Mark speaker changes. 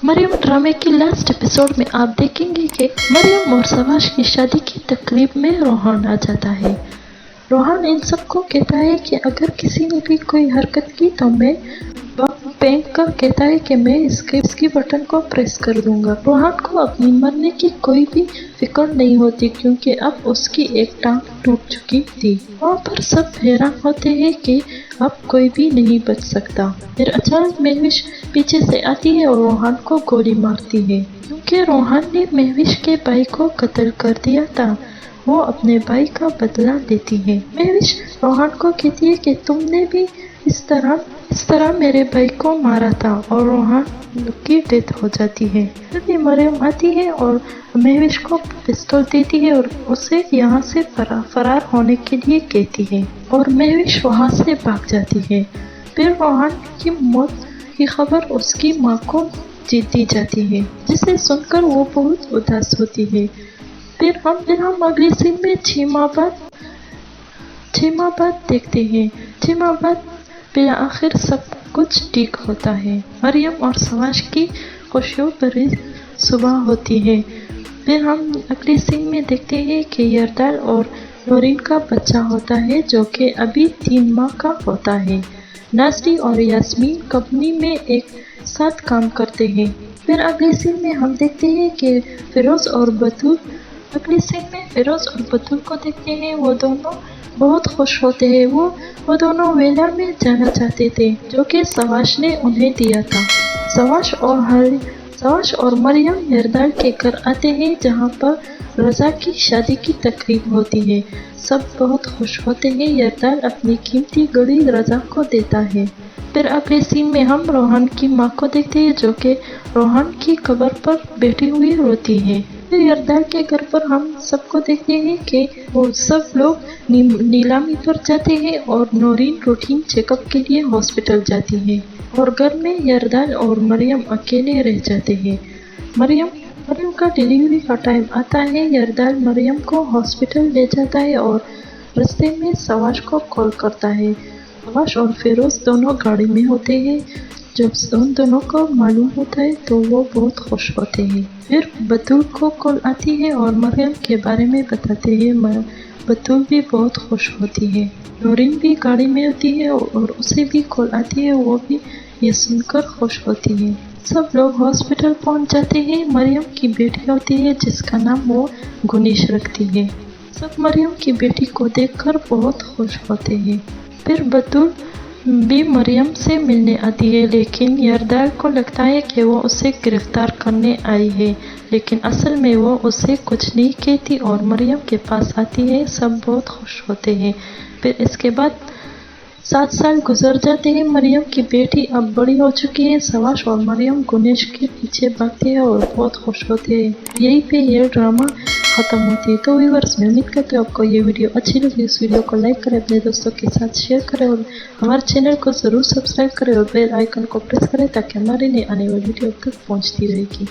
Speaker 1: मरियम ड्रामे की last episode में आप देखेंगे कि मरियम और सवाश की शादी की तकरीब में रोहान आ जाता है। रोहान इन सबको कहता है कि अगर किसी ने भी कोई हरकत की तो मैं बैंक कर कहता है कि मैं इसकी बटन को प्रेस कर दूंगा। रोहान को अपनी मरने की कोई भी फिक्र नहीं होती क्योंकि अब उसकी एक टांग टूट चुकी थी। वहाँ पर सब हैरान होते हैं कि अब कोई भी नहीं बच सकता। फिर अचानक महविश पीछे से आती है और रोहान को गोली मारती है क्योंकि रोहान ने महविश के भाई को कत्ल कर दिया था। वो अपने भाई का बदला लेती है। महविश रोहान को कहती है कि तुमने भी इस तरह मेरे भाई को मारा था और रोहान की डेथ हो जाती है। तभी मरियम आती है और महविश को पिस्तौल देती है और उसे यहाँ से फरार होने के लिए कहती है और महविश वहाँ से भाग जाती है। फिर रोहान की मौत की खबर उसकी माँ को दी जाती है जिसे सुनकर वो बहुत उदास होती है। फिर हम अगले सीन में 6 माह बाद देखते हैं। 6 माह बाद फिर आखिर सब कुछ ठीक होता है। मरियम और सवाश की खुशियों भरी सुबह होती है। फिर हम अगले सीन में देखते हैं कि यरदाल और नोरीन का बच्चा होता है जो कि अभी 3 माह का होता है। नाज़री और यास्मीन कंपनी में एक साथ काम करते हैं। फिर अगले सीन में हम देखते हैं कि फिरोज और बतूल को देखते हैं। वो दोनों बहुत खुश होते हैं। वो दोनों वेला में जाना चाहते थे जो कि सवाश ने उन्हें दिया था। सवाश और मरियम यरदाल के घर आते हैं जहाँ पर रजा की शादी की तकरीब होती है। सब बहुत खुश होते हैं। यरदाल अपनी कीमती घड़ी रजा को देता है। फिर अगले सीन में हम रोहान की माँ को देखते हैं जो कि रोहान की कब्र पर बैठी हुई रोती है। फिर यरदाल के घर पर हम सबको देखते हैं कि वो सब लोग नीलामी पर जाते हैं और नोरीन रूटीन चेकअप के लिए हॉस्पिटल जाती है और घर में यरदाल और मरियम अकेले रह जाते हैं। मरियम का डिलीवरी का टाइम आता है। यरदाल मरियम को हॉस्पिटल ले जाता है और रास्ते में सवाश को कॉल करता है। सवाश और फिरोज दोनों गाड़ी में होते हैं। जब दोनों को मालूम होता है तो वो बहुत खुश होते हैं। फिर बतूल को कॉल आती है और मरियम के बारे में बताते हैं। बतूल भी बहुत खुश होती है। नोरीन भी गाड़ी में होती है और उसे भी कॉल आती है। वो भी ये सुनकर खुश होती है। सब लोग हॉस्पिटल पहुंच जाते हैं। मरियम की बेटी होती है जिसका नाम वो गुनीश रखती है। सब मरियम की बेटी को देखकर बहुत खुश होते हैं। फिर बतूल भी मरियम से मिलने आती है लेकिन यरदाल को लगता है कि वो उसे गिरफ्तार करने आई है, लेकिन असल में वो उसे कुछ नहीं कहती और मरियम के पास आती है। सब बहुत खुश होते हैं। फिर इसके बाद 7 साल गुजर जाते हैं। मरियम की बेटी अब बड़ी हो चुकी है। सवाश और मरियम गुनीश के पीछे भागते हैं और बहुत खुश होते हैं। यहीं पे ये ड्रामा खत्म होती है। तो व्यूअर्स, मैं उम्मीद करती हूँ आपको ये वीडियो अच्छी लगी। इस वीडियो को लाइक करें, अपने दोस्तों के साथ शेयर करें और हमारे चैनल को ज़रूर सब्सक्राइब करें और बेल आइकन को प्रेस करें ताकि हमारी नई आने वाली वीडियो तक पहुँचती रहेगी।